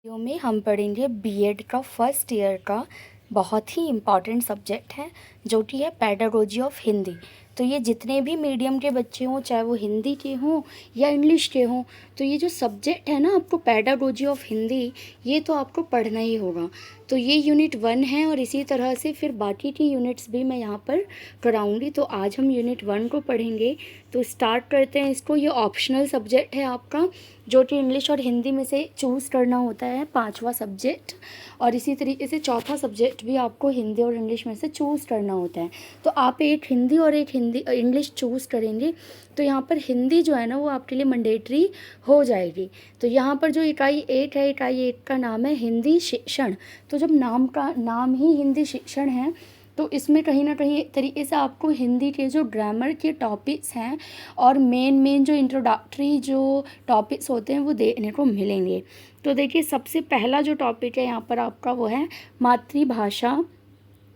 Video में हम पढ़ेंगे बीएड का फर्स्ट ईयर का बहुत ही इम्पॉर्टेंट सब्जेक्ट है जो कि है पेडागोजी ऑफ हिंदी। तो ये जितने भी मीडियम के बच्चे हों, चाहे वो हिंदी के हों या इंग्लिश के हों, तो ये जो सब्जेक्ट है ना आपको पेडागोजी ऑफ हिंदी, ये तो आपको पढ़ना ही होगा। तो ये यूनिट 1 है और इसी तरह से फिर बाकी की यूनिट्स भी मैं यहाँ पर कराऊंगी। तो आज हम यूनिट 1 को पढ़ेंगे। तो स्टार्ट करते हैं इसको। ये ऑप्शनल सब्जेक्ट है आपका, जो कि इंग्लिश और हिंदी में से चूज़ करना होता है, 5वां सब्जेक्ट। और इसी तरीके से चौथा सब्जेक्ट भी आपको हिंदी और इंग्लिश में से चूज़ करना होता है। तो आप एक हिंदी और एक इंग्लिश चूज़ करेंगे तो यहाँ पर हिंदी जो है ना वो आपके लिए मैंडेटरी हो जाएगी। तो यहाँ पर जो इकाई 8 है, इकाई 8 का नाम है हिंदी शिक्षण। तो जब नाम ही हिंदी शिक्षण है तो इसमें कहीं ना कहीं एक तरीके से आपको हिंदी के जो ग्रामर के टॉपिक्स हैं और मेन जो इंट्रोडक्टरी जो टॉपिक्स होते हैं वो देखने को मिलेंगे। तो देखिए, सबसे पहला जो टॉपिक है यहाँ पर आपका वो है मातृभाषा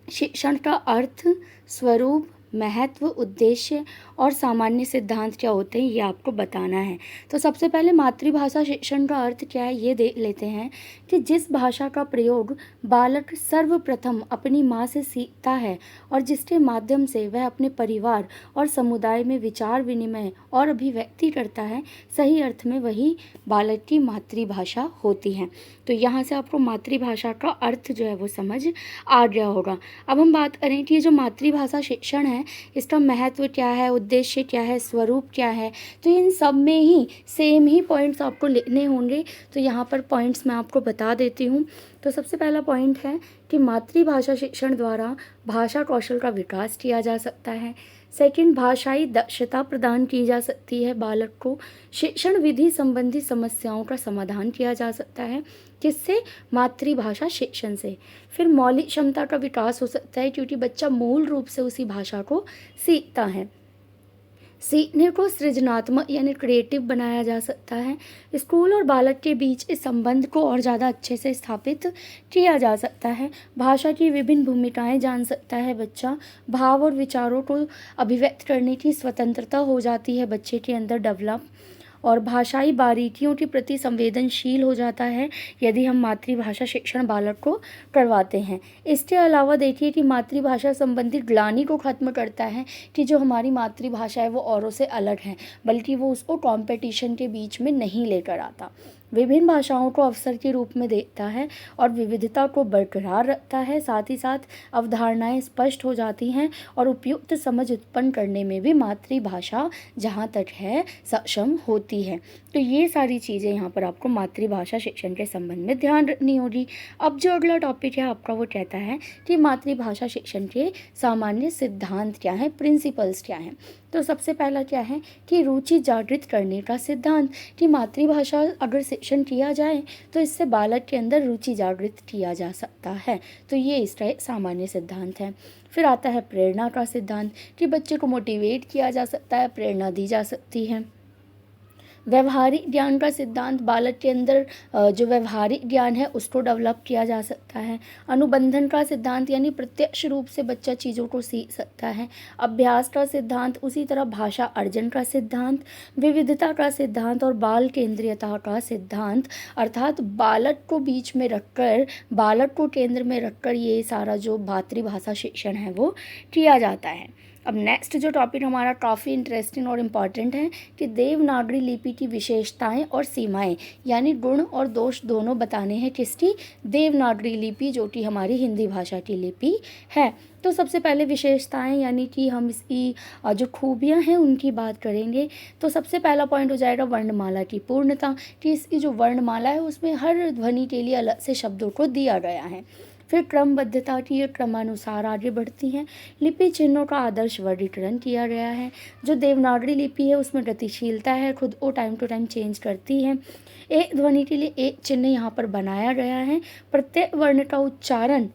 शिक्षण का अर्थ, स्वरूप, महत्व, उद्देश्य और सामान्य सिद्धांत क्या होते हैं, ये आपको बताना है। तो सबसे पहले मातृभाषा शिक्षण का अर्थ क्या है ये देख लेते हैं कि जिस भाषा का प्रयोग बालक सर्वप्रथम अपनी माँ से सीखता है और जिसके माध्यम से वह अपने परिवार और समुदाय में विचार विनिमय और अभिव्यक्ति करता है, सही अर्थ में वही बालक की मातृभाषा होती है। तो यहाँ से आपको मातृभाषा का अर्थ जो है वो समझ आ गया होगा। अब हम बात करें कि ये जो मातृभाषा शिक्षण है इसका महत्व क्या है, उद्देश्य क्या है, स्वरूप क्या है। तो इन सब में ही सेम ही पॉइंट्स आपको लिखने होंगे। तो यहाँ पर पॉइंट्स मैं आपको बता देती हूँ। तो सबसे पहला पॉइंट है कि मातृभाषा शिक्षण द्वारा भाषा कौशल का विकास किया जा सकता है। सेकंड, भाषाई दक्षता प्रदान की जा सकती है बालक को। शिक्षण विधि संबंधी समस्याओं का समाधान किया जा सकता है, किससे? मातृभाषा शिक्षण से। फिर मौलिक क्षमता का विकास हो सकता है क्योंकि बच्चा मूल रूप से उसी भाषा को सीखता है। सीखने को सृजनात्मक यानी क्रिएटिव बनाया जा सकता है। स्कूल और बालक के बीच इस संबंध को और ज़्यादा अच्छे से स्थापित किया जा सकता है। भाषा की विभिन्न भूमिकाएं जान सकता है बच्चा। भाव और विचारों को अभिव्यक्त करने की स्वतंत्रता हो जाती है बच्चे के अंदर डेवलप। और भाषाई बारीकियों के प्रति संवेदनशील हो जाता है यदि हम मातृभाषा शिक्षण बालक को करवाते हैं। इसके अलावा देखिए कि मातृभाषा संबंधी ग्लानि को ख़त्म करता है कि जो हमारी मातृभाषा है वो औरों से अलग है, बल्कि वो उसको कंपटीशन के बीच में नहीं लेकर आता। विभिन्न भाषाओं को अवसर के रूप में देखता है और विविधता को बरकरार रखता है। साथ ही साथ अवधारणाएं स्पष्ट हो जाती हैं और उपयुक्त समझ उत्पन्न करने में भी मातृभाषा जहाँ तक है सक्षम होती है। तो ये सारी चीज़ें यहाँ पर आपको मातृभाषा शिक्षण के संबंध में ध्यान रखनी होगी। अब जो अगला टॉपिक है आपका वो कहता है कि मातृभाषा शिक्षण के सामान्य सिद्धांत क्या हैं, प्रिंसिपल्स क्या हैं। तो सबसे पहला क्या है कि रुचि जागृत करने का सिद्धांत, कि मातृभाषा अगर शिक्षण किया जाए तो इससे बालक के अंदर रुचि जागृत किया जा सकता है। तो ये इसका एक सामान्य सिद्धांत है। फिर आता है प्रेरणा का सिद्धांत, कि बच्चे को मोटिवेट किया जा सकता है, प्रेरणा दी जा सकती है। व्यवहारिक ज्ञान का सिद्धांत, बालक के अंदर जो व्यवहारिक ज्ञान है उसको डेवलप किया जा सकता है। अनुबंधन का सिद्धांत, यानी प्रत्यक्ष रूप से बच्चा चीज़ों को सीख सकता है। अभ्यास का सिद्धांत, उसी तरह भाषा अर्जन का सिद्धांत, विविधता का सिद्धांत और बाल केंद्रीयता का सिद्धांत, अर्थात बालक को बीच में रखकर, बालक को केंद्र में रखकर ये सारा जो मातृभाषा शिक्षण है वो किया जाता है। अब नेक्स्ट जो टॉपिक हमारा काफ़ी इंटरेस्टिंग और इम्पॉर्टेंट है कि देवनागरी लिपि की विशेषताएं और सीमाएं, यानी गुण और दोष दोनों बताने हैं किसकी? देवनागरी लिपि, जो कि हमारी हिंदी भाषा की लिपि है। तो सबसे पहले विशेषताएं यानी कि हम इसकी जो खूबियां हैं उनकी बात करेंगे। तो सबसे पहला पॉइंट हो जाएगा वर्णमाला की पूर्णता, कि इसकी जो वर्णमाला है उसमें हर ध्वनि के लिए अलग से शब्दों को दिया गया है। फिर क्रमबद्धता की, ये क्रमानुसार आगे बढ़ती हैं। लिपि चिन्हों का आदर्श वर्गीकरण किया गया है। जो देवनागरी लिपि है उसमें गतिशीलता है, खुद को टाइम टू टाइम चेंज करती है। एक ध्वनि के लिए एक चिन्ह यहाँ पर बनाया गया है। प्रत्येक वर्ण का उच्चारण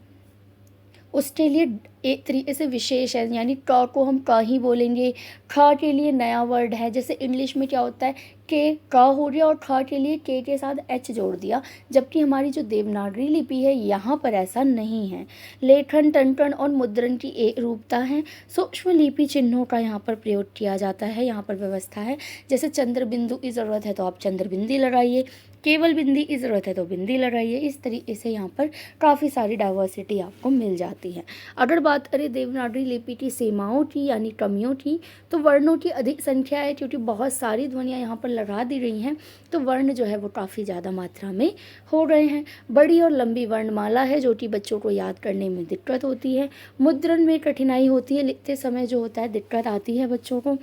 उसके लिए एक तरीके से विशेष है, यानी क को हम क ही बोलेंगे। ख के लिए नया वर्ड है, जैसे इंग्लिश में क्या होता है के क हो गया और ख के लिए के साथ एच जोड़ दिया, जबकि हमारी जो देवनागरी लिपि है यहाँ पर ऐसा नहीं है। लेखन, टंकन और मुद्रण की एक रूपता है। सूक्ष्म लिपि चिन्हों का यहाँ पर प्रयोग किया जाता है, यहाँ पर व्यवस्था है। जैसे चंद्र बिंदु की ज़रूरत है तो आप चंद्र बिंदी लगाइए, केवल बिंदी की ज़रूरत है तो बिंदी लगाइए। इस तरीके से यहाँ पर काफ़ी सारी डाइवर्सिटी आपको मिल जाती है। अगर बात करें देवनागरी लिपि की सीमाओं की यानी कमियों की, तो वर्णों की अधिक संख्या है, क्योंकि बहुत सारी ध्वनियाँ यहाँ पर लगा दी रही हैं, तो वर्ण जो है वो काफ़ी ज़्यादा मात्रा में हो गए हैं। बड़ी और लंबी वर्णमाला है जो कि बच्चों को याद करने में दिक्कत होती है। मुद्रण में कठिनाई होती है, लिखते समय जो होता है दिक्कत आती है बच्चों को।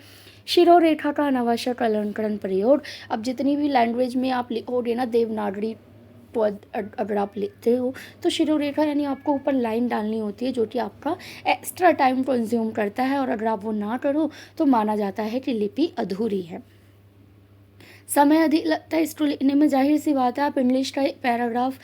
शिरोरेखा का अनावश्यक अलंकरण प्रयोग। अब जितनी भी लैंग्वेज में आप लिखोगे ना देवनागरी, तो अगर आप लिखते हो तो शिरोरेखा यानी आपको ऊपर लाइन डालनी होती है, जो कि आपका एक्स्ट्रा टाइम कंज्यूम करता है, और अगर आप वो ना करो तो माना जाता है कि लिपि अधूरी है। समय अधिक लगता है इसको लिखने में, जाहिर सी बात है। आप इंग्लिश का एक पैराग्राफ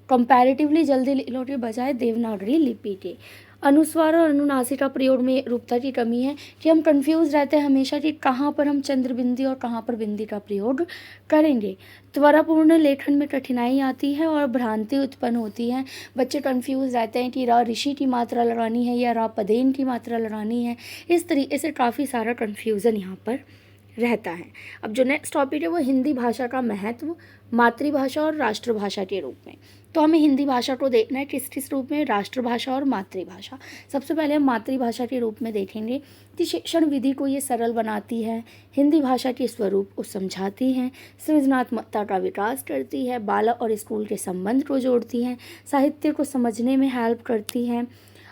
कंपैरेटिवली जल्दी लिख लो के बजाय देवनागरी लिपि के। अनुस्वार और अनुनासिक का प्रयोग में रूपता की कमी है कि हम कंफ्यूज रहते हैं हमेशा कि कहाँ पर हम चंद्र बिंदी और कहाँ पर बिंदी का प्रयोग करेंगे। त्वरापूर्ण लेखन में कठिनाई आती है और भ्रांति उत्पन्न होती है। बच्चे कंफ्यूज रहते हैं कि रा ऋषि की मात्रा लगानी है या रा पदेन की मात्रा लगानी है। इस तरीके से काफ़ी सारा कन्फ्यूज़न यहाँ पर रहता है। अब जो नेक्स्ट टॉपिक है वो हिंदी भाषा का महत्व मातृभाषा और राष्ट्रभाषा के रूप में। तो हमें हिंदी भाषा को देखना है किस किस रूप में, राष्ट्रभाषा और मातृभाषा। सबसे पहले हम मातृभाषा के रूप में देखेंगे कि शिक्षण विधि को ये सरल बनाती है, हिंदी भाषा के स्वरूप को समझाती है, सृजनात्मकता का विकास करती है, बालक और स्कूल के संबंध को जोड़ती है, साहित्य को समझने में हेल्प करती है,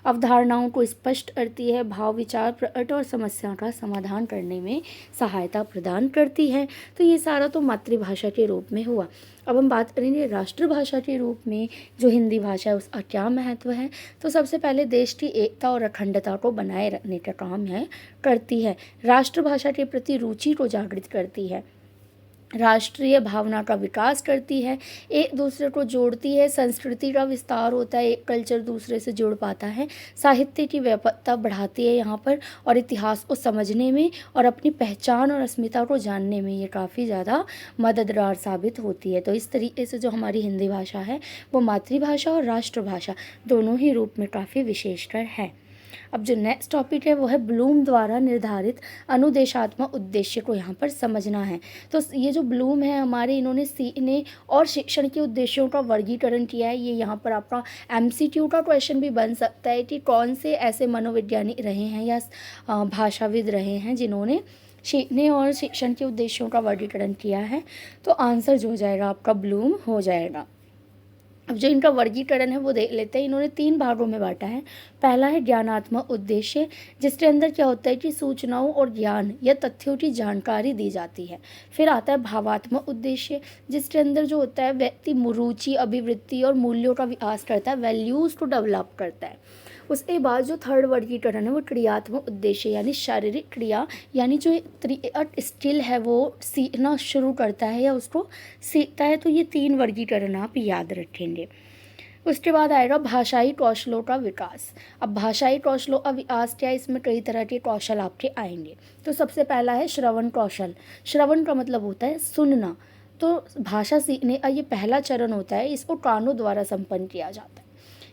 अवधारणाओं को स्पष्ट करती है, भाव विचार प्रकट और समस्या का समाधान करने में सहायता प्रदान करती है। तो ये सारा तो मातृभाषा के रूप में हुआ। अब हम बात करेंगे राष्ट्रभाषा के रूप में जो हिंदी भाषा है उसका क्या महत्व है। तो सबसे पहले देश की एकता और अखंडता को बनाए रखने का काम है करती है, राष्ट्रभाषा के प्रति रुचि को जागृत करती है, राष्ट्रीय भावना का विकास करती है, एक दूसरे को जोड़ती है, संस्कृति का विस्तार होता है, एक कल्चर दूसरे से जुड़ पाता है, साहित्य की व्यापकता बढ़ाती है यहाँ पर, और इतिहास को समझने में और अपनी पहचान और अस्मिता को जानने में ये काफ़ी ज़्यादा मददगार साबित होती है। तो इस तरीके से जो हमारी हिंदी भाषा है वो मातृभाषा और राष्ट्रभाषा दोनों ही रूप में काफ़ी विशेषकर है। अब जो नेक्स्ट टॉपिक है वो है ब्लूम द्वारा निर्धारित अनुदेशात्मक उद्देश्य को यहाँ पर समझना है। तो ये जो ब्लूम है हमारे, इन्होंने सीखने और शिक्षण के उद्देश्यों का वर्गीकरण किया है। ये यहाँ पर आपका MCQ का क्वेश्चन भी बन सकता है कि कौन से ऐसे मनोवैज्ञानिक रहे हैं या भाषाविद रहे हैं जिन्होंने सीखने और शिक्षण के उद्देश्यों का वर्गीकरण किया है। तो आंसर जो हो जाएगा आपका ब्लूम हो जाएगा। अब जो इनका वर्गीकरण है वो देख लेते हैं। इन्होंने 3 भागों में बांटा है। पहला है ज्ञानात्मक उद्देश्य, जिसके अंदर क्या होता है कि सूचनाओं और ज्ञान या तथ्यों की जानकारी दी जाती है। फिर आता है भावात्मक उद्देश्य, जिसके अंदर जो होता है व्यक्ति रुचि, अभिवृत्ति और मूल्यों का विकास करता है, वैल्यूज़ को डेवलप करता है। उसके बाद जो थर्ड वर्गीकरण है वो क्रियात्मक उद्देश्य यानी शारीरिक क्रिया, यानी जो स्किल है वो सीखना शुरू करता है या उसको सीखता है। तो ये 3 वर्गीकरण आप याद रखेंगे। उसके बाद आएगा भाषाई कौशलों का विकास। अब भाषाई कौशलों का विकास क्या है, इसमें कई तरह के कौशल आपके आएंगे। तो सबसे पहला है श्रवण कौशल। श्रवण का मतलब होता है सुनना। तो भाषा सीखने का ये पहला चरण होता है, इसको कानों द्वारा संपन्न किया जाता है।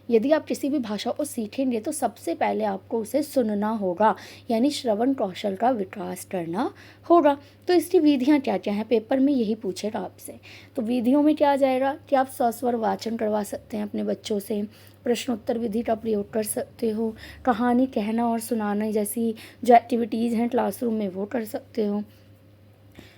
यदि आप किसी भी भाषा को सीखेंगे तो सबसे पहले आपको उसे सुनना होगा, यानी श्रवण कौशल का विकास करना होगा। तो इसकी विधियाँ क्या क्या हैं, पेपर में यही पूछेगा आपसे। तो विधियों में क्या आ जाएगा कि आप सस्वर वाचन करवा सकते हैं अपने बच्चों से, प्रश्नोत्तर विधि का प्रयोग कर सकते हो, कहानी कहना और सुनाना जैसी जो एक्टिविटीज़ हैं क्लासरूम में वो कर सकते हो,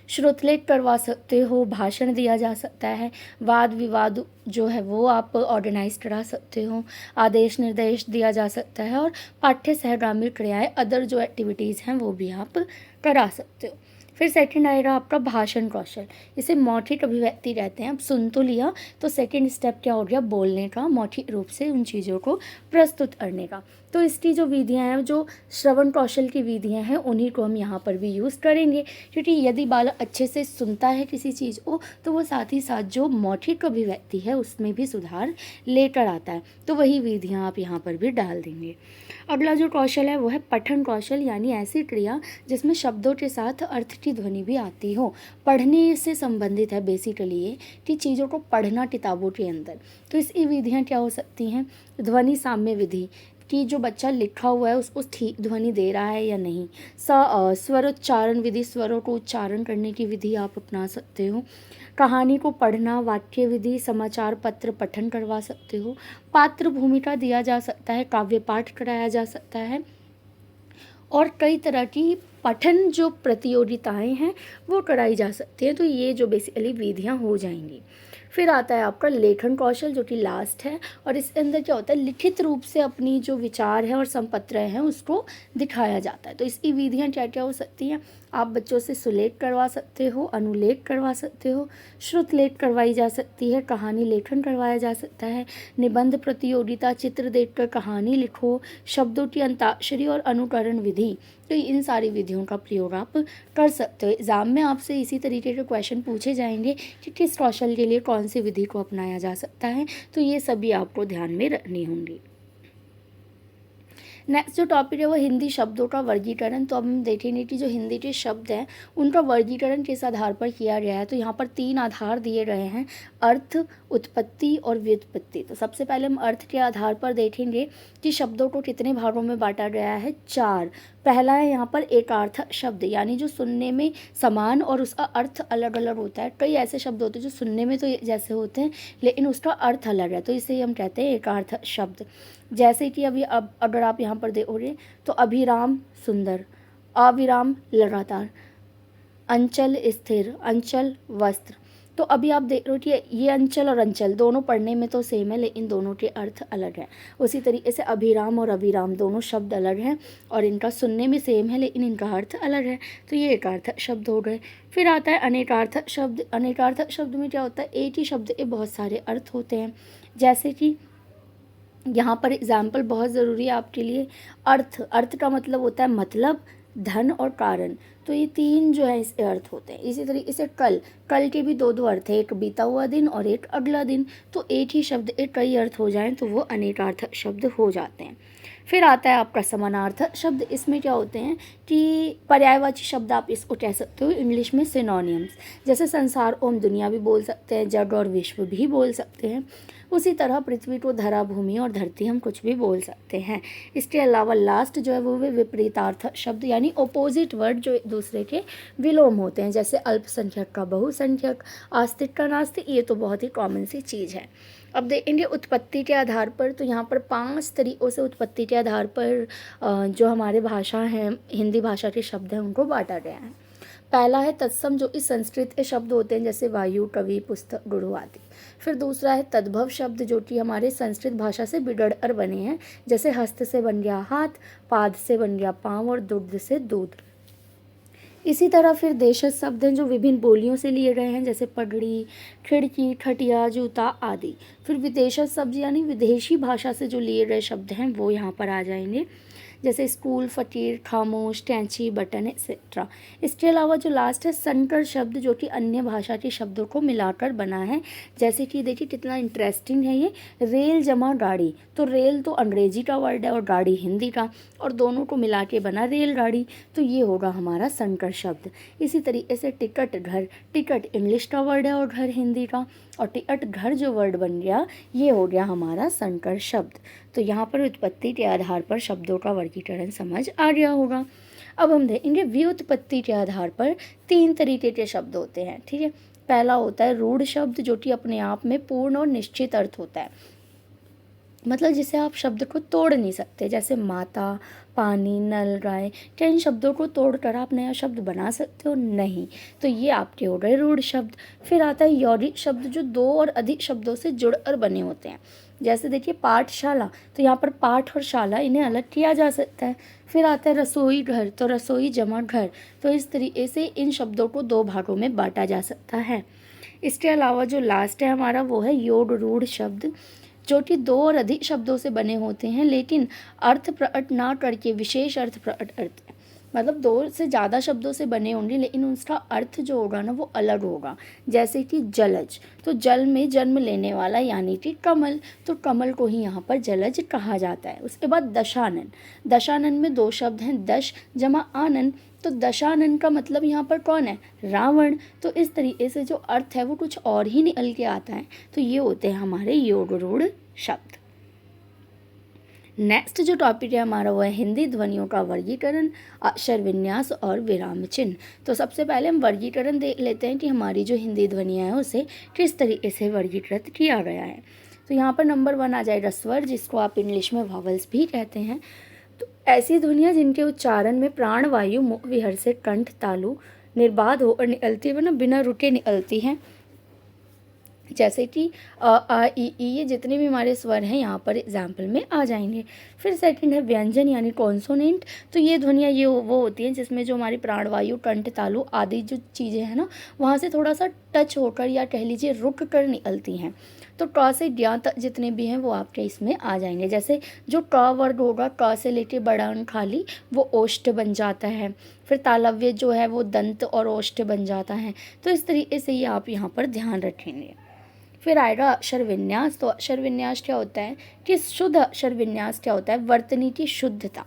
श्रुतलेख करवा सकते हो, भाषण दिया जा सकता है, वाद विवाद जो है वो आप ऑर्गेनाइज करा सकते हो, आदेश निर्देश दिया जा सकता है, और पाठ्य सहगामी क्रियाएं अदर जो एक्टिविटीज़ हैं वो भी आप करा सकते हो। फिर सेकंड आएगा आपका भाषण कौशल। इसे मौखिक अभिव्यक्ति कहते हैं। अब सुन तो लिया, तो सेकंड स्टेप क्या हो गया, बोलने का, मौखिक रूप से उन चीज़ों को प्रस्तुत करने का। तो इसकी जो विधियाँ हैं, जो श्रवण कौशल की विधियाँ हैं, उन्हीं को हम यहाँ पर भी यूज़ करेंगे, क्योंकि यदि बालक अच्छे से सुनता है किसी चीज़ को तो वो साथ ही साथ जो मौखिक अभिव्यक्ति है उसमें भी सुधार लेकर आता है। तो वही विधियाँ आप यहाँ पर भी डाल देंगे। अगला जो कौशल है वो है पठन कौशल, यानी ऐसी क्रिया जिसमें शब्दों के साथ अर्थ की ध्वनि भी आती हो। पढ़ने से संबंधित है बेसिकली ये कि चीज़ों को पढ़ना किताबों के अंदर। तो इसकी विधियाँ क्या हो सकती हैं, ध्वनि साम्य विधि, कि जो बच्चा लिखा हुआ है उसको ठीक ध्वनि दे रहा है या नहीं। स्वरोच्चारण विधि, स्वरों को उच्चारण करने की विधि आप अपना सकते हो। कहानी को पढ़ना, वाक्य विधि, समाचार पत्र पठन करवा सकते हो। पात्र भूमिका दिया जा सकता है, काव्य पाठ कराया जा सकता है, और कई तरह की पठन जो प्रतियोगिताएं हैं वो कराई जा सकती हैं। तो ये जो बेसिकली विधियां हो जाएंगी। फिर आता है आपका लेखन कौशल, जो कि लास्ट है, और इसके अंदर क्या होता है, लिखित रूप से अपनी जो विचार है और संपत्र हैं उसको दिखाया जाता है। तो इसकी विधियां क्या क्या हो सकती हैं, आप बच्चों से सुलेख करवा सकते हो, अनुलेख करवा सकते हो, श्रुत लेख करवाई जा सकती है, कहानी लेखन करवाया जा सकता है, निबंध प्रतियोगिता, चित्र देखकर कहानी लिखो, शब्दों की अंताक्षरी और अनुकरण विधि। तो इन सारी विधियों का प्रयोग आप कर सकते हो। एग्ज़ाम में आपसे इसी तरीके के क्वेश्चन पूछे जाएंगे कि किस कौशल के लिए कौन सी विधि को अपनाया जा सकता है, तो ये सभी आपको ध्यान में रखनी होंगी। नेक्स्ट जो टॉपिक है वो हिंदी शब्दों का वर्गीकरण। तो अब हम देखेंगे कि जो हिंदी के शब्द हैं उनका वर्गीकरण किस आधार पर किया गया है। तो यहाँ पर 3 आधार दिए गए हैं, अर्थ, उत्पत्ति और व्युत्पत्ति। तो सबसे पहले हम अर्थ के आधार पर देखेंगे कि शब्दों को कितने भागों में बांटा गया है, 4। पहला है यहाँ पर एकार्थक शब्द, यानी जो सुनने में समान और उसका अर्थ अलग अलग होता है। कई ऐसे शब्द होते हैं जो सुनने में तो जैसे होते हैं लेकिन उसका अर्थ अलग है, तो इसे हम कहते हैं एकार्थक शब्द। जैसे कि अभी अब अगर आप यहाँ पर देखोगे तो अभिराम सुंदर, अविराम लगातार, अंचल स्थिर, अंचल वस्त्र। तो अभी आप देख रहे हो कि ये अंचल और अंचल दोनों पढ़ने में तो सेम है लेकिन दोनों के अर्थ अलग हैं। उसी तरीके से अभिराम और अविराम दोनों शब्द अलग हैं और इनका सुनने में सेम है लेकिन इनका अर्थ अलग है, तो ये एकार्थक शब्द हो गए। फिर आता है अनेकार्थक शब्द। अनेकार्थक शब्द में क्या होता है, एक ही शब्द के बहुत सारे अर्थ होते हैं। जैसे कि यहाँ पर एग्जाम्पल बहुत ज़रूरी है आपके लिए। अर्थ का मतलब होता है मतलब, धन और कारण। तो ये 3 जो है इसके अर्थ होते हैं। इसी तरीके से कल के भी 2 अर्थ है, एक बीता हुआ दिन और एक अगला दिन। तो एक ही शब्द एक कई अर्थ हो जाएं तो वो अनेकार्थक शब्द हो जाते हैं। फिर आता है आपका समानार्थक शब्द। इसमें क्या होते हैं कि पर्यायवाची शब्द आप इसको कह सकते हो इंग्लिश में सिनोनिम्स। जैसे संसार को हम दुनिया भी बोल सकते हैं, जग और विश्व भी बोल सकते हैं। उसी तरह पृथ्वी को धरा, भूमि और धरती हम कुछ भी बोल सकते हैं। इसके अलावा लास्ट जो है वो विपरीतार्थक शब्द, यानी ऑपोजिट वर्ड जो एक दूसरे के विलोम होते हैं। जैसे अल्पसंख्यक का बहुसंख्यक, आस्तिक का नास्तिक, ये तो बहुत ही कॉमन सी चीज़ है। अब देखेंगे उत्पत्ति के आधार पर। तो यहाँ पर 5 तरीक़ों से उत्पत्ति के आधार पर जो हमारे भाषा हैं, हिंदी भाषा के शब्द हैं, उनको बांटा गया है। पहला है तत्सम, जो इस संस्कृत के शब्द होते हैं जैसे वायु, कवि, पुस्तक, गुरु आदि। फिर दूसरा है तद्भव शब्द, जो कि हमारे संस्कृत भाषा से बिगड़कर बने हैं। जैसे हस्त से बन गया हाथ, पाद से बन गया पाँव और दुग्ध से दूध। इसी तरह फिर देशज शब्द हैं जो विभिन्न बोलियों से लिए गए हैं, जैसे पगड़ी, खिड़की, खटिया, जूता आदि। फिर विदेशज शब्द यानी विदेशी भाषा से जो लिए गए शब्द हैं वो यहाँ पर आ जाएंगे, जैसे स्कूल, फकीर, खामोश, कैंची, बटन एक्सेट्रा। इसके अलावा जो लास्ट है संकर शब्द, जो कि अन्य भाषा के शब्दों को मिलाकर बना है। जैसे कि देखिए कितना इंटरेस्टिंग है ये, रेल जमा गाड़ी। तो रेल तो अंग्रेजी का वर्ड है और गाड़ी हिंदी का, और दोनों को मिला के बना रेलगाड़ी, तो ये होगा हमारा संकर शब्द। इसी तरीके से टिकट घर, टिकट इंग्लिश का वर्ड है और घर हिंदी का, और टिकट घर जो वर्ड बन गया ये हो गया हमारा संकर शब्द। तो यहाँ पर उत्पत्ति के आधार पर शब्दों का वर्गीकरण समझ आ गया होगा। अब हम देखेंगे व्युत्पत्ति के आधार पर 3 तरीके के शब्द होते हैं, ठीक है। पहला होता है रूढ़ शब्द, जो कि अपने आप में पूर्ण और निश्चित अर्थ होता है, मतलब जिसे आप शब्द को तोड़ नहीं सकते। जैसे माता, पानी, नल, गाय, क्या इन शब्दों को तोड़कर आप नया शब्द बना सकते हो? नहीं। तो ये आपके हो गए रूढ़ शब्द। फिर आता है यौगिक शब्द, जो 2 और अधिक शब्दों से जुड़कर बने होते हैं। जैसे देखिए पाठशाला, तो यहाँ पर पाठ और शाला इन्हें अलग किया जा सकता है। फिर आता है रसोई घर, तो रसोई जमा घर। तो इस तरीके से इन शब्दों को 2 भागों में बांटा जा सकता है। इसके अलावा जो लास्ट है हमारा वो है योग रूढ़ शब्द, जो कि 2 और अधिक शब्दों से बने होते हैं लेकिन अर्थ प्रकट ना करके विशेष अर्थ प्रकट करते हैं। मतलब 2 से ज़्यादा शब्दों से बने होंगे लेकिन उसका अर्थ जो होगा ना वो अलग होगा। जैसे कि जलज, तो जल में जन्म लेने वाला यानी कि कमल, तो कमल को ही यहाँ पर जलज कहा जाता है। उसके बाद दशानन, दशानन में 2 शब्द हैं, दश जमा आनन, तो दशानन का मतलब यहाँ पर कौन है? रावण। तो इस तरीके से जो अर्थ है वो कुछ और ही निकल के आता है। तो ये होते हैं हमारे योग रूढ़ शब्द। नेक्स्ट जो टॉपिक है हमारा वो है हिंदी ध्वनियों का वर्गीकरण, अक्षर विन्यास और विराम चिन्ह। तो सबसे पहले हम वर्गीकरण देख लेते हैं कि हमारी जो हिंदी ध्वनियाँ हैं उसे किस तरीके से वर्गीकृत किया गया है। तो यहाँ पर नंबर 1 आ जाएगा स्वर, जिसको आप इंग्लिश में वॉवल्स भी कहते हैं। तो ऐसी ध्वनियाँ जिनके उच्चारण में प्राणवायु मुख विहर से कंठ तालु निर्बाध होकर निकलती है, बिना रुके निकलती हैं, जैसे कि अ आ ई ये जितने भी हमारे स्वर हैं यहाँ पर एग्जाम्पल में आ जाएंगे। फिर सेकंड है व्यंजन यानी कॉन्सोनेंट। तो ये ध्वनियाँ ये वो होती हैं जिसमें जो हमारी प्राणवायु कंठ तालु आदि जो चीज़ें हैं ना, वहाँ से थोड़ा सा टच होकर या कह लीजिए रुक कर निकलती हैं। तो क से ज्ञ तक जितने भी हैं वो आपके इसमें आ जाएंगे। जैसे जो क वर्ग होगा, क से लेके बड़ा अंक खाली, वो ओष्ठ बन जाता है। फिर तालव्य जो है वो दंत और ओष्ठ बन जाता है। तो इस तरीके से ये आप यहाँ पर ध्यान रखेंगे। फिर आएगा अक्षर विन्यास। तो अक्षर विन्यास क्या होता है कि शुद्ध अक्षर विन्यास क्या होता है, वर्तनी की शुद्धता,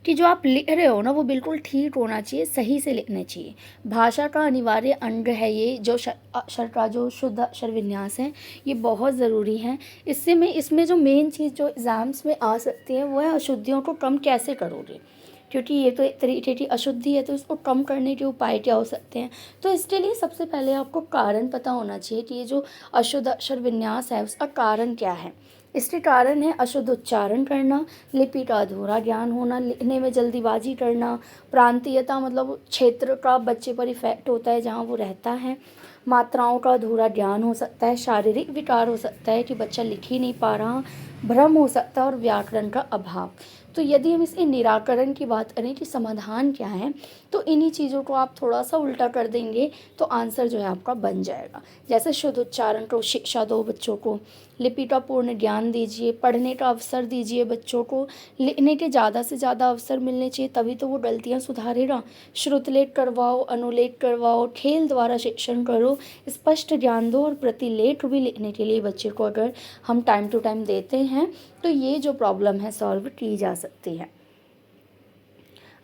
कि जो आप लिख रहे हो ना वो बिल्कुल ठीक होना चाहिए, सही से लिखना चाहिए। भाषा का अनिवार्य अंग है ये जो अक्षर का जो शुद्ध अक्षर विन्यास है, ये बहुत ज़रूरी है। इसमें जो मेन चीज़ जो एग्ज़ाम्स में आ सकती है वो है अशुद्धियों को कम कैसे करोगे, क्योंकि ये तो एक तरीके की अशुद्धि है, तो इसको कम करने के उपाय क्या हो सकते हैं। तो इसके लिए सबसे पहले आपको कारण पता होना चाहिए कि ये जो अशुद्ध अक्षर विन्यास है उसका कारण क्या है। इसके कारण है अशुद्ध उच्चारण करना, लिपि का अधूरा ज्ञान होना, लिखने में जल्दीबाजी करना, प्रांतीयता मतलब क्षेत्र का बच्चे पर इफेक्ट होता है जहाँ वो रहता है, मात्राओं का अधूरा ज्ञान हो सकता है, शारीरिक विकार हो सकता है कि बच्चा लिख ही नहीं पा रहा, भ्रम हो सकता है और व्याकरण का अभाव। तो यदि हम इसके निराकरण की बात करें कि समाधान क्या है, तो इन्हीं चीज़ों को आप थोड़ा सा उल्टा कर देंगे तो आंसर जो है आपका बन जाएगा। जैसे शुद्ध उच्चारण को शिक्षा दो बच्चों को, लिपि का पूर्ण ज्ञान दीजिए, पढ़ने का अवसर दीजिए बच्चों को, लिखने के ज़्यादा से ज़्यादा अवसर मिलने चाहिए, तभी तो वो गलतियाँ सुधारेगा। श्रुतलेख करवाओ, अनुलेख करवाओ, खेल द्वारा शिक्षण करो, स्पष्ट ज्ञान दो और प्रतिलेख भी लिखने के लिए बच्चे को अगर हम टाइम टू टाइम देते हैं तो ये जो प्रॉब्लम है सॉल्व की जा सकती है।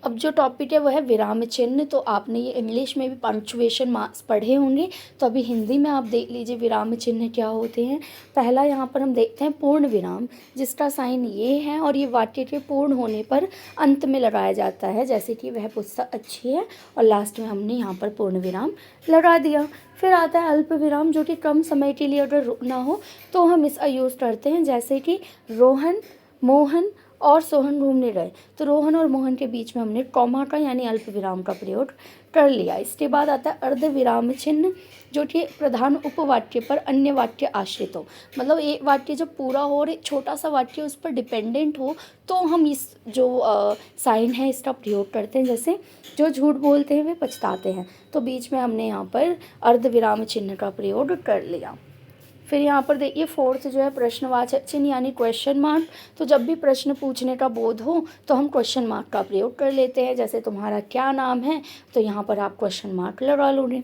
अब जो टॉपिक है वो है विराम चिन्ह। तो आपने ये इंग्लिश में भी पंक्चुएशन मार्क्स पढ़े होंगे, तो अभी हिंदी में आप देख लीजिए विराम चिन्ह क्या होते हैं। पहला यहाँ पर हम देखते हैं पूर्ण विराम, जिसका साइन ये है और ये वाक्य के पूर्ण होने पर अंत में लगाया जाता है, जैसे कि वह पुस्तक अच्छी है और लास्ट में हमने यहाँ पर पूर्ण विराम लगा दिया। फिर आता है अल्प विराम, जो कि कम समय के लिए अगर रुकना हो तो हम इसका यूज़ करते हैं, जैसे कि रोहन, मोहन और सोहन घूमने गए, तो रोहन और मोहन के बीच में हमने कॉमा का यानी अल्प विराम का प्रयोग कर लिया। इसके बाद आता है अर्ध विराम चिन्ह, जो कि प्रधान उपवाक्य पर अन्य वाक्य आश्रित हो, मतलब एक वाक्य जब पूरा हो और एक छोटा सा वाक्य उस पर डिपेंडेंट हो तो हम इस जो साइन है इसका प्रयोग करते हैं। जैसे जो झूठ बोलते हैं वे पछताते हैं, तो बीच में हमने यहाँ पर अर्ध विराम चिन्ह का प्रयोग कर लिया। फिर यहाँ पर देखिए फोर्थ जो है प्रश्नवाचक चिन्ह यानी क्वेश्चन मार्क। तो जब भी प्रश्न पूछने का बोध हो तो हम क्वेश्चन मार्क का प्रयोग कर लेते हैं। जैसे तुम्हारा क्या नाम है, तो यहाँ पर आप क्वेश्चन मार्क लगा लोगे।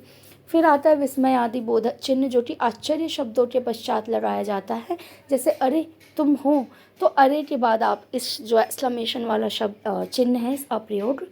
फिर आता है विस्मय आदि बोधक चिन्ह, जो कि आश्चर्य शब्दों के पश्चात लगाया जाता है। जैसे अरे तुम हो, तो अरे के बाद आप इस जो एक्सक्लेमेशन वाला शब्द चिन्ह है इसका प्रयोग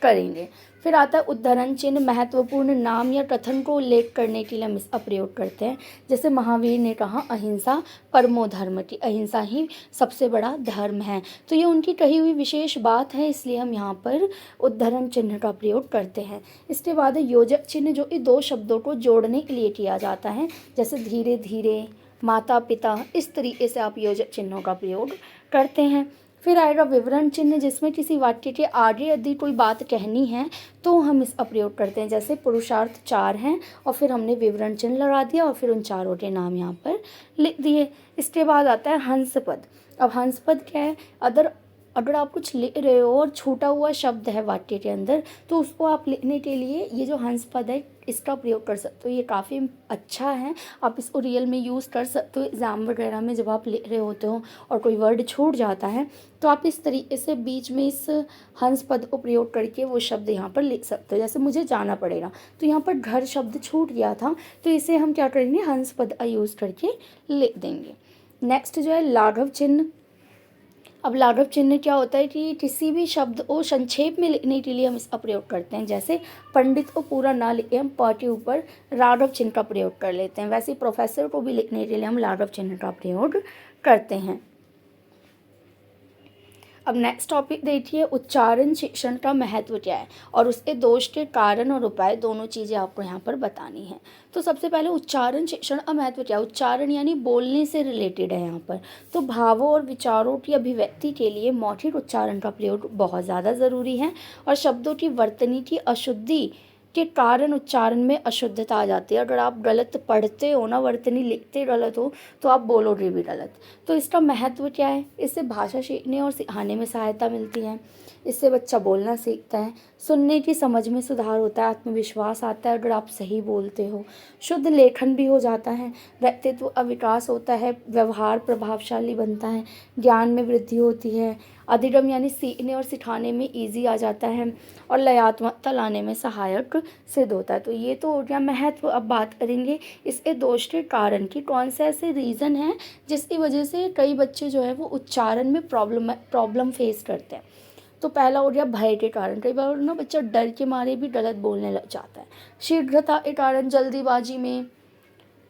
करेंगे। फिर आता है उद्धरण चिन्ह, महत्वपूर्ण नाम या कथन को उल्लेख करने के लिए हम इसका प्रयोग करते हैं। जैसे महावीर ने कहा अहिंसा परमो धर्म, की अहिंसा ही सबसे बड़ा धर्म है, तो ये उनकी कही हुई विशेष बात है, इसलिए हम यहाँ पर उद्धरण चिन्ह का प्रयोग करते हैं। इसके बाद है योजक चिन्ह, जो कि दो शब्दों को जोड़ने के लिए किया जाता है। जैसे धीरे धीरे, माता पिता, इस तरीके से आप योजक चिन्हों का प्रयोग करते हैं। फिर आएगा विवरण चिन्ह, जिसमें किसी वाक्य के आगे यदि कोई बात कहनी है तो हम इसका प्रयोग करते हैं। जैसे पुरुषार्थ 4 हैं और फिर हमने विवरण चिन्ह लगा दिया और फिर उन चारों के नाम यहाँ पर लिख दिए। इसके बाद आता है हंस पद। अब हंस पद क्या है, अगर आप कुछ लिख रहे हो और छूटा हुआ शब्द है वाक्य के अंदर, तो उसको आप लिखने के लिए ये जो हंस पद है इसका प्रयोग कर सकते हो। ये काफ़ी अच्छा है, आप इसको रियल में यूज़ कर सकते हो एग्ज़ाम वगैरह में। जब आप लिख रहे होते हो और कोई वर्ड छूट जाता है तो आप इस तरीके से बीच में इस हंस पद को प्रयोग करके वो शब्द यहाँ पर लिख सकते हो। जैसे मुझे जाना पड़ेगा, तो यहाँ पर घर शब्द छूट गया था, तो इसे हम क्या करेंगे, हंस पद का यूज़ करके लिख देंगे। नेक्स्ट जो है लाघव चिन्ह। अब लाघव चिन्ह क्या होता है कि किसी भी शब्द को संक्षेप में लिखने के लिए हम इसका प्रयोग करते हैं। जैसे पंडित को पूरा ना लिखे हम प के ऊपर लाघव चिन्ह का प्रयोग कर लेते हैं, वैसे प्रोफेसर को भी लिखने के लिए हम लाघव चिन्ह का प्रयोग करते हैं। अब नेक्स्ट टॉपिक देखिए, उच्चारण शिक्षण का महत्व क्या है और उसके दोष के कारण और उपाय, दोनों चीज़ें आपको यहाँ पर बतानी है। तो सबसे पहले उच्चारण शिक्षण का महत्व क्या है। उच्चारण यानी बोलने से रिलेटेड है यहाँ पर। तो भावों और विचारों की अभिव्यक्ति के लिए मौखिक उच्चारण का प्रयोग बहुत ज़्यादा ज़रूरी है और शब्दों की वर्तनी की अशुद्धि के कारण उच्चारण में अशुद्धता आ जाती है। अगर आप गलत पढ़ते हो ना, वर्तनी लिखते गलत हो, तो आप बोलोगे भी गलत। तो इसका महत्व क्या है, इससे भाषा सीखने और सिखाने में सहायता मिलती है, इससे बच्चा बोलना सीखता है, सुनने की समझ में सुधार होता है, आत्मविश्वास आता है अगर आप सही बोलते हो, शुद्ध लेखन भी हो जाता है, व्यक्तित्व का विकास होता है, व्यवहार प्रभावशाली बनता है, ज्ञान में वृद्धि होती है, अधिगम यानी सीखने और सिखाने में ईजी आ जाता है और लयात्मकता लाने में सहायक सिद्ध होता है। तो ये तो हो गया महत्व। अब बात करेंगे इसके दोष के कारण कि कौन से ऐसे रीज़न हैं जिसकी वजह से कई बच्चे जो है वो उच्चारण में प्रॉब्लम फेस करते हैं। तो पहला हो गया भय के कारण। कई बार ना बच्चा डर के मारे भी गलत बोलने लग जाता है। शीघ्रता के कारण, जल्दीबाजी में,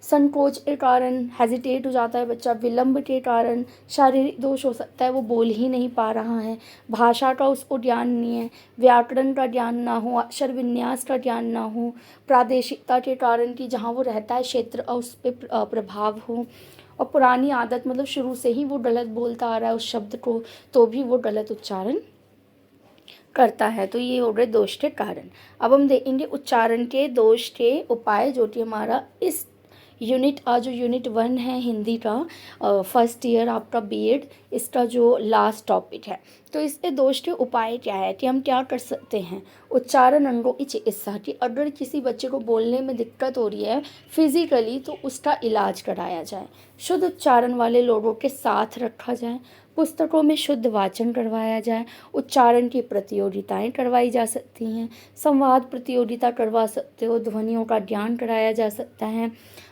संकोच के कारण हेजिटेट हो जाता है बच्चा, विलंब के कारण शारीरिक दोष हो सकता है, वो बोल ही नहीं पा रहा है, भाषा का उसको ज्ञान नहीं है, व्याकरण का ज्ञान ना हो, अक्षर विन्यास का ज्ञान ना हो, प्रादेशिकता के कारण कि जहाँ वो रहता है क्षेत्र उस पर प्रभाव हो, और पुरानी आदत मतलब शुरू से ही वो गलत बोलता आ रहा है उस शब्द को, तो भी वो गलत उच्चारण करता है। तो ये हो गए दोष के कारण। अब हम देखेंगे उच्चारण के दोष के उपाय, जो कि हमारा इस जो यूनिट 1 है हिंदी का, फर्स्ट ईयर आपका बीएड, इसका जो लास्ट टॉपिक है। तो इसके दोष के उपाय क्या है कि हम क्या कर सकते हैं। उच्चारण अंगों की चिकित्सा, कि अगर किसी बच्चे को बोलने में दिक्कत हो रही है फिजिकली तो उसका इलाज कराया जाए, शुद्ध उच्चारण वाले लोगों के साथ रखा जाए, पुस्तकों में शुद्ध वाचन करवाया जाए, उच्चारण की प्रतियोगिताएं करवाई जा सकती हैं, संवाद प्रतियोगिता करवा सकते हो, ध्वनियों का ज्ञान कराया जा सकता है,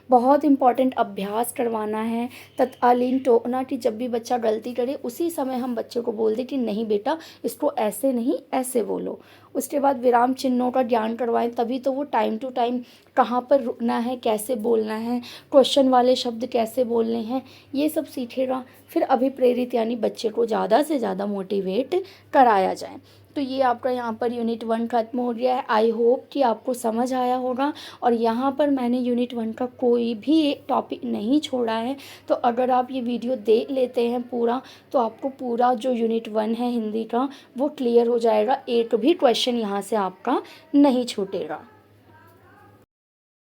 बहुत इंपॉर्टेंट अभ्यास करवाना है, तत्कालीन टोकना, कि जब भी बच्चा गलती करे उसी समय हम बच्चे को बोल दें कि नहीं बेटा इसको ऐसे नहीं ऐसे बोलो। उसके बाद विराम चिन्हों का ज्ञान करवाएं, तभी तो वो टाइम टू टाइम कहाँ पर रुकना है, कैसे बोलना है, क्वेश्चन वाले शब्द कैसे बोलने हैं, ये सब सीखेगा। फिर अभिप्रेरित यानी बच्चे को ज़्यादा से ज़्यादा मोटिवेट कराया जाए। तो ये आपका यहाँ पर यूनिट 1 खत्म हो गया है। आई होप कि आपको समझ आया होगा और यहाँ पर मैंने यूनिट 1 का कोई भी एक टॉपिक नहीं छोड़ा है। तो अगर आप ये वीडियो देख लेते हैं पूरा, तो आपको पूरा जो यूनिट 1 है हिंदी का वो क्लियर हो जाएगा, एक भी क्वेश्चन यहाँ से आपका नहीं छूटेगा।